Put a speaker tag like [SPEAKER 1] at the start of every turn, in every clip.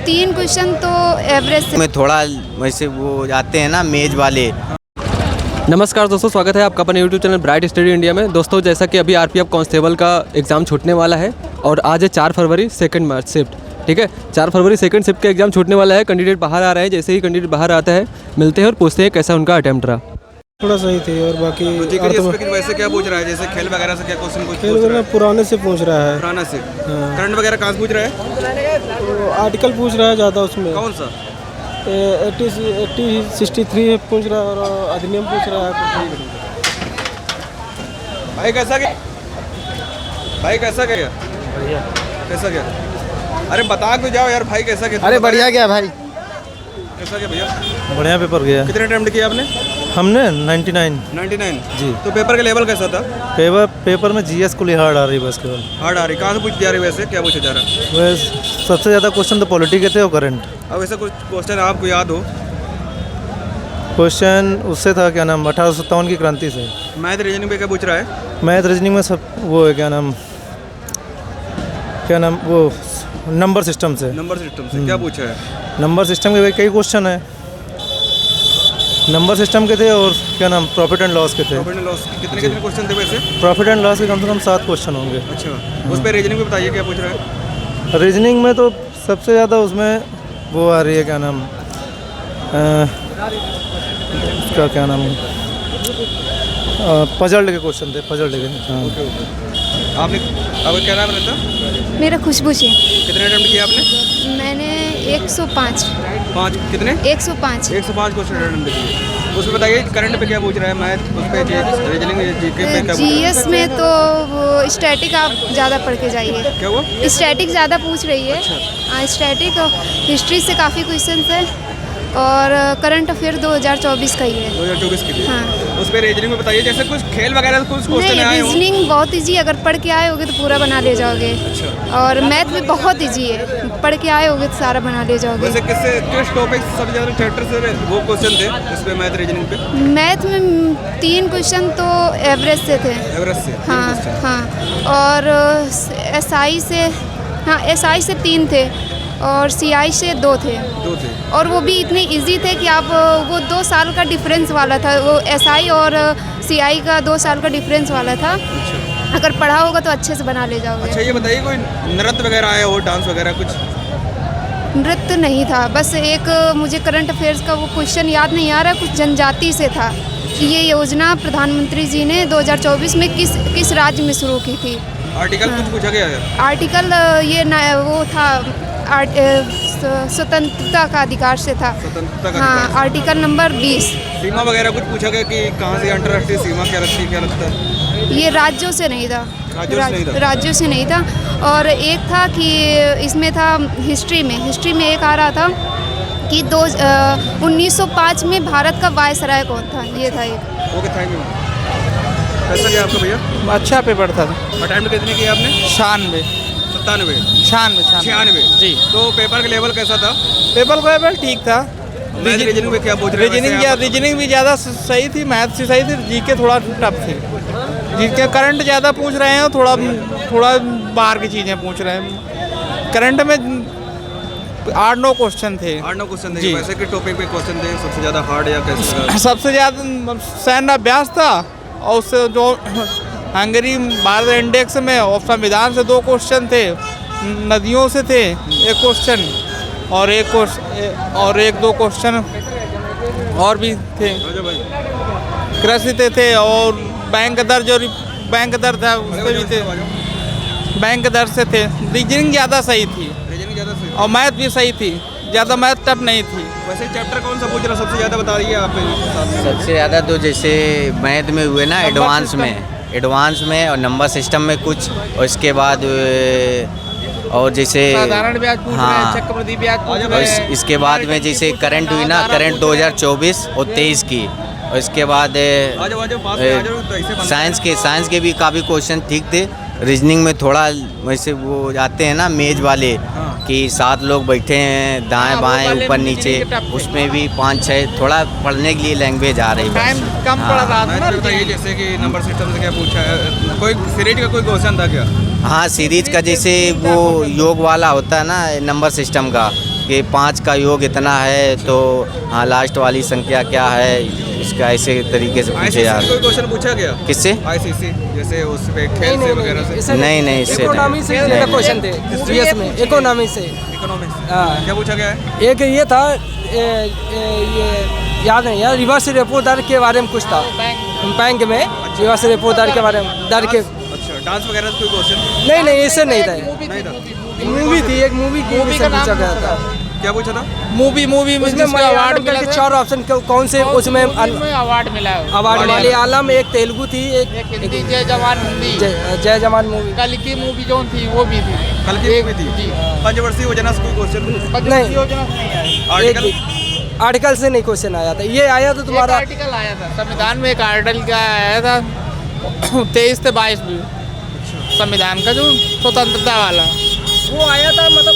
[SPEAKER 1] 3 question तो average से
[SPEAKER 2] में थोड़ा वैसे वो जाते हैं ना मेज वाले।
[SPEAKER 3] नमस्कार दोस्तों, स्वागत है आपका अपने YouTube channel bright study India में। दोस्तों, जैसा कि अभी आरपीएफ कांस्टेबल का एग्ज़ाम छूटने वाला है और आज है 4 फरवरी सेकंड मार्च शिफ्ट। ठीक है, 4 फरवरी सेकंड शिफ्ट का एग्ज़ाम छूटने वाला है। कैंडिडेट बाहर आ रहे हैं। जैसे ही कैंडिडेट बाहर आता है मिलते हैं और पूछते हैं कैसा उनका अटेम्प्ट रहा।
[SPEAKER 4] थोड़ा सही थी और बाकी
[SPEAKER 5] वैसे क्या पूछ रहा है, जैसे खेल वगैरह से क्या क्वेश्चन पूछ
[SPEAKER 4] खेल
[SPEAKER 5] रहा
[SPEAKER 4] वगैरह
[SPEAKER 5] है?
[SPEAKER 4] पुराने से पूछ रहा है।
[SPEAKER 5] पुराना से करंट वगैरह कहाँ से पूछ रहा है?
[SPEAKER 4] तो आर्टिकल पूछ रहा है ज़्यादा उसमें।
[SPEAKER 5] कौन सा?
[SPEAKER 4] 63 पूछ रहा है और अधिनियम पूछ रहा है।
[SPEAKER 5] भाई कैसा गया? भाई कैसा गया?
[SPEAKER 4] बढ़िया।
[SPEAKER 5] कैसा गया? अरे बता के जाओ यार भाई, कैसा गया?
[SPEAKER 4] अरे बढ़िया गया भाई।
[SPEAKER 5] कैसा गया भैया?
[SPEAKER 4] बढ़िया पेपर गया।
[SPEAKER 5] कितने अटेम्प्ट किया आपने?
[SPEAKER 4] हमने 99
[SPEAKER 5] जी। तो पेपर का लेवल कैसा था?
[SPEAKER 4] पेपर में जीएस को हार्ड आ रही बस केवल।
[SPEAKER 5] हार्ड आ रही? कहाँ से पूछ जा रही? वैसे क्या पूछा जा रहा है?
[SPEAKER 4] वैसे सबसे ज़्यादा क्वेश्चन तो पॉलिटी के थे और करंट।
[SPEAKER 5] अब ऐसा कुछ क्वेश्चन आपको याद हो?
[SPEAKER 4] क्वेश्चन उससे था, क्या नाम, 1857 की क्रांति से।
[SPEAKER 5] मैथ रीजनिंग पे क्या पूछ रहा है?
[SPEAKER 4] मैथ रीजनिंग में सब वो है, क्या नाम वो नंबर सिस्टम से।
[SPEAKER 5] नंबर सिस्टम से क्या पूछा है?
[SPEAKER 4] नंबर सिस्टम के कई क्वेश्चन है। नंबर सिस्टम के थे और क्या नाम प्रॉफिट एंड लॉस के थे।
[SPEAKER 5] प्रॉफिट एंड लॉस कितने क्वेश्चन थे वैसे?
[SPEAKER 4] प्रॉफिट एंड लॉस के कम से कम 7 क्वेश्चन होंगे।
[SPEAKER 5] अच्छा, उस पर रीजनिंग में बताइए क्या पूछ रहा है?
[SPEAKER 4] रीजनिंग में तो सबसे ज़्यादा उसमें वो आ रही है, क्या नाम उसका क्या नाम पजल्ड के क्वेश्चन थे। पजल्ड के। हाँ।
[SPEAKER 5] आपने आपका क्या नाम रहता?
[SPEAKER 1] मेरा खुशबू से।
[SPEAKER 5] कितने अटेम्प्ट किया आपने?
[SPEAKER 1] मैंने 105
[SPEAKER 5] 5 कितने?
[SPEAKER 1] 105
[SPEAKER 5] क्वेश्चन अटेम्प्ट किए। उसमें बताइए करंट पे क्या पूछ रहा है? मैथ उस पे रीजनिंग जीके पे क्या?
[SPEAKER 1] जीएस में तो वो स्टैटिक आप ज़्यादा पढ़ के जाइए।
[SPEAKER 5] क्या हुआ?
[SPEAKER 1] स्टैटिक ज़्यादा पूछ रही है। हाँ, स्टैटिक हिस्ट्री से काफ़ी क्वेश्चन है और करंट अफेयर 2024 का ही है।
[SPEAKER 5] 2024 की थी।
[SPEAKER 1] हाँ।
[SPEAKER 5] उस पे रीजनिंग में बताइए, जैसे कुछ खेल वगैरह कुछ क्वेश्चन
[SPEAKER 1] नहीं,
[SPEAKER 5] आए हो?
[SPEAKER 1] रीजनिंग बहुत इजी, अगर पढ़ के आए होगे तो पूरा बना ले जाओगे।
[SPEAKER 5] अच्छा।
[SPEAKER 1] और मैथ भी बहुत इजी है, पढ़ के आए होगे तो सारा बना ले जाओगे।
[SPEAKER 5] वैसे किस टॉपिक सबसे ज़्यादा चैप्टर से वो क्वेश्चन थे इस पे मैथ रीजनिंग पे?
[SPEAKER 1] मैथ में 3 क्वेश्चन तो एवरेज से थे।
[SPEAKER 5] एवरेज से?
[SPEAKER 1] हाँ हाँ। और एसआई से, हाँ एसआई से 3 थे और सीआई से 2 थे।
[SPEAKER 5] 2 थे।
[SPEAKER 1] और वो भी इतने इजी थे कि आप वो 2 साल का डिफरेंस वाला था। वो एसआई और सीआई का 2 साल का डिफरेंस वाला था।
[SPEAKER 5] अच्छा।
[SPEAKER 1] अगर पढ़ा होगा तो अच्छे से बना ले जाओगे।
[SPEAKER 5] अच्छा, ये बताइए कोई नृत्य वगैरह आया हो, डांस वगैरह कुछ?
[SPEAKER 1] नृत्य नहीं था, बस एक मुझे करंट अफेयर्स का वो क्वेश्चन याद नहीं आ रहा, कुछ जनजाति से था कि ये योजना प्रधानमंत्री जी ने 2024 में किस राज्य में शुरू की थी।
[SPEAKER 5] आर्टिकल कुछ पूछा गया है?
[SPEAKER 1] आर्टिकल ये वो था स्वतंत्रता का अधिकार से था।
[SPEAKER 5] स्वतंत्रता का
[SPEAKER 1] हाँ,
[SPEAKER 5] अधिकार।
[SPEAKER 1] Article number 20।
[SPEAKER 5] सीमा वगैरह कुछ पूछा गया कि कहाँ से अंतर्राष्ट्रीय सीमा क्या लगता है?
[SPEAKER 1] ये राज्यों से नहीं था। राज्यों से नहीं था। और एक था कि इसमें था हिस्ट्री में एक आ रहा था कि 1905 में भारत का वायसराय कौन था, ये था एक।
[SPEAKER 5] Okay, thank you. कैसा गया आपका भैया?
[SPEAKER 4] अच्छा पेपर था।
[SPEAKER 5] अटेम्प्ट कितने किए आपने?
[SPEAKER 4] 96
[SPEAKER 5] 96 जी। तो पेपर का लेवल कैसा था?
[SPEAKER 4] पेपर का लेवल ठीक था।
[SPEAKER 5] मैथ रीजनिंग में क्या पूछ रहे हैं?
[SPEAKER 4] रीजनिंग भी ज़्यादा सही थी, मैथ से सही थी, जीके थोड़ा टफ थी। जीके करंट ज़्यादा पूछ रहे हैं और थोड़ा बाहर की चीज़ें पूछ रहे हैं। करंट में 8-9 क्वेश्चन थे।
[SPEAKER 5] 8-9 क्वेश्चन थे। वैसे के टॉपिक पे क्वेश्चन थे सबसे ज़्यादा हार्ड या कैसे?
[SPEAKER 4] सबसे ज़्यादा सैन्य अभ्यास था और उससे जो हंगरी भारत इंडेक्स में और संविधान से 2 क्वेश्चन थे। नदियों से थे 1 क्वेश्चन और 1-2 क्वेश्चन और भी थे। कृषि थे और बैंक दर था उससे भी थे। बैंक दर से थे। रीजनिंग ज़्यादा सही थी और मैथ भी सही थी, ज़्यादा मैथ टफ नहीं थी।
[SPEAKER 5] वैसे चैप्टर कौन सा पूछ रहा सबसे ज़्यादा बताइए आप?
[SPEAKER 2] सबसे ज़्यादा तो जैसे मैथ में हुए ना एडवांस में और नंबर सिस्टम में कुछ, और इसके बाद और जैसे
[SPEAKER 4] साधारण ब्याज पूछ रहे हैं, चक्रवृद्धि ब्याज पूछ रहे हैं।
[SPEAKER 2] इसके बाद में जैसे करंट हुई ना, करंट 2024 और 23 की, और इसके बाद साइंस के भी काफ़ी क्वेश्चन ठीक थे। रीजनिंग में थोड़ा वैसे वो जाते हैं ना मेज वाले कि 7 लोग बैठे हैं दाएं बाएं ऊपर नीचे, उसमें भी 5-6 थोड़ा पढ़ने के लिए लैंग्वेज आ रही है।
[SPEAKER 4] कम पढ़ रहा था।
[SPEAKER 5] बताइए जैसे कि नंबर सिस्टम से क्या पूछा है? कोई सीरीज का कोई क्वेश्चन था क्या?
[SPEAKER 2] हाँ, सीरीज का जैसे वो योग वाला होता है ना नंबर सिस्टम का, कि 5 का योग इतना है तो हाँ लास्ट वाली संख्या क्या है, इसका ऐसे तरीके से पूछे जा
[SPEAKER 5] आईसीसी
[SPEAKER 2] रहे।
[SPEAKER 5] कोई क्वेश्चन पूछा गया
[SPEAKER 2] किससे?
[SPEAKER 5] आईसीसी जैसे उस पे खेल से वगैरह से
[SPEAKER 2] नहीं इससे
[SPEAKER 6] इकोनॉमी से ज़्यादा क्वेश्चन थे जीएस में, इकोनॉमी से।
[SPEAKER 5] इकोनॉमिक्स
[SPEAKER 6] हाँ।
[SPEAKER 5] क्या पूछा गया है?
[SPEAKER 6] एक ये था ये याद नहीं यार, रिवर्स रेपो दर के बारे में कुछ था बैंक में, रिवर्स रेपो दर के बारे में, दर के।
[SPEAKER 5] अच्छा डांस वगैरह से कोई क्वेश्चन
[SPEAKER 6] नहीं इससे नहीं था।
[SPEAKER 5] नहीं था?
[SPEAKER 6] मूवी थी, एक मूवी की
[SPEAKER 4] मूवी का नाम
[SPEAKER 6] पूछा गया था।
[SPEAKER 5] क्या पूछा था?
[SPEAKER 4] मूवी में
[SPEAKER 6] उसमें
[SPEAKER 4] जिसका अवार्ड मिला
[SPEAKER 6] करके
[SPEAKER 4] था,
[SPEAKER 6] 4 ऑप्शन कौन से उसमें
[SPEAKER 4] अवार्ड मिला है।
[SPEAKER 6] अवार्ड मलयालम, एक तेलुगु थी, एक
[SPEAKER 4] हिंदी जय जवान हिंदी,
[SPEAKER 6] जय जवान मूवी।
[SPEAKER 4] कल की मूवी जो थी वो भी थी।
[SPEAKER 5] कल की मूवी थी। पंचवर्षीय योजना से कोई क्वेश्चन?
[SPEAKER 6] नहीं,
[SPEAKER 4] योजना नहीं आई।
[SPEAKER 5] आर्टिकल
[SPEAKER 6] आर्टिकल से नहीं क्वेश्चन आया था, ये आया था तुम्हारा
[SPEAKER 4] आर्टिकल आया था संविधान में, एक आर्टिकल का आया था 23 से 22 में संविधान का, जो स्वतंत्रता वाला
[SPEAKER 6] वो आया था, मतलब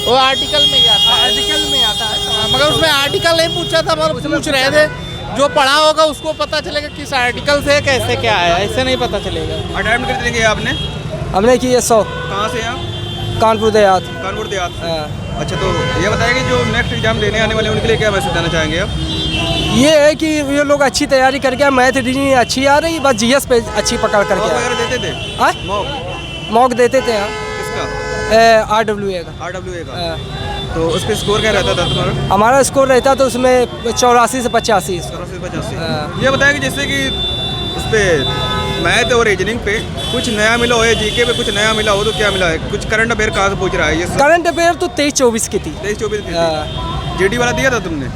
[SPEAKER 4] वो आर्टिकल में ही आता है।
[SPEAKER 6] आर्टिकल में आता है।
[SPEAKER 4] मगर उसमें आर्टिकल नहीं पूछा था, मगर पूछ रहे थे, जो पढ़ा होगा उसको पता चलेगा किस आर्टिकल से कैसे क्या है, ऐसे नहीं पता चलेगा।
[SPEAKER 5] अटेम्प्ट कर देंगे आपने?
[SPEAKER 6] हमने किए 100
[SPEAKER 5] कहाँ से आप?
[SPEAKER 6] कानपुर देहात।
[SPEAKER 5] कानपुर देहात से।
[SPEAKER 6] हाँ।
[SPEAKER 5] अच्छा तो ये बताइए कि जो नेक्स्ट एग्जाम देने आने वाले हैं, उनके लिए क्या मैसेज देना चाहेंगे आप?
[SPEAKER 6] ये है कि ये लोग अच्छी तैयारी करके, मैथ रीजनिंग अच्छी आ रही, बस जीएस पे अच्छी पकड़
[SPEAKER 5] मॉक
[SPEAKER 6] करके
[SPEAKER 5] वगैरह देते थे?
[SPEAKER 6] हाँ?
[SPEAKER 5] मॉक
[SPEAKER 6] मॉक देते थे हाँ,
[SPEAKER 5] किसका?
[SPEAKER 6] RWA का।
[SPEAKER 5] RWA का।
[SPEAKER 6] हाँ।
[SPEAKER 5] तो उस पर स्कोर क्या रहता था तुम्हारा?
[SPEAKER 6] हमारा स्कोर रहता तो उसमें 84 से 85।
[SPEAKER 5] 85।
[SPEAKER 6] हाँ।
[SPEAKER 5] ये बताया कि जैसे कि उस पर मैथ और रीजनिंग पे कुछ नया मिला हो या जीके पे कुछ नया मिला हो तो क्या मिला है? कुछ करंट अफेयर कहाँ से पूछ रहा है ये सब?
[SPEAKER 6] करंट अफेयर तो 23-24 की थी।
[SPEAKER 5] 23-24 की
[SPEAKER 6] हाँ।
[SPEAKER 5] जीडी वाला दिया था तुमने?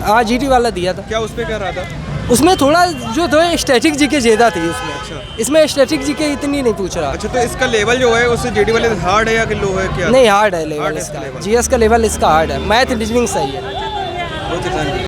[SPEAKER 6] हाँ GT वाला दिया था।
[SPEAKER 5] क्या उस पर क्या रहा था?
[SPEAKER 6] उसमें थोड़ा जो दो स्टैटिक जीके ज़्यादा थी उसमें।
[SPEAKER 5] अच्छा।
[SPEAKER 6] इसमें स्टैटिक जीके इतनी नहीं पूछ रहा।
[SPEAKER 5] अच्छा तो इसका लेवल जो है उससे जीडी वाले हार्ड है या कि लो है क्या?
[SPEAKER 6] नहीं हार्ड है
[SPEAKER 5] Hard
[SPEAKER 6] लेवल
[SPEAKER 5] है
[SPEAKER 6] इसका,
[SPEAKER 5] इसका level।
[SPEAKER 6] जीएस का लेवल इसका हार्ड है, मैथ रीजनिंग सही है।
[SPEAKER 5] Okay thank you.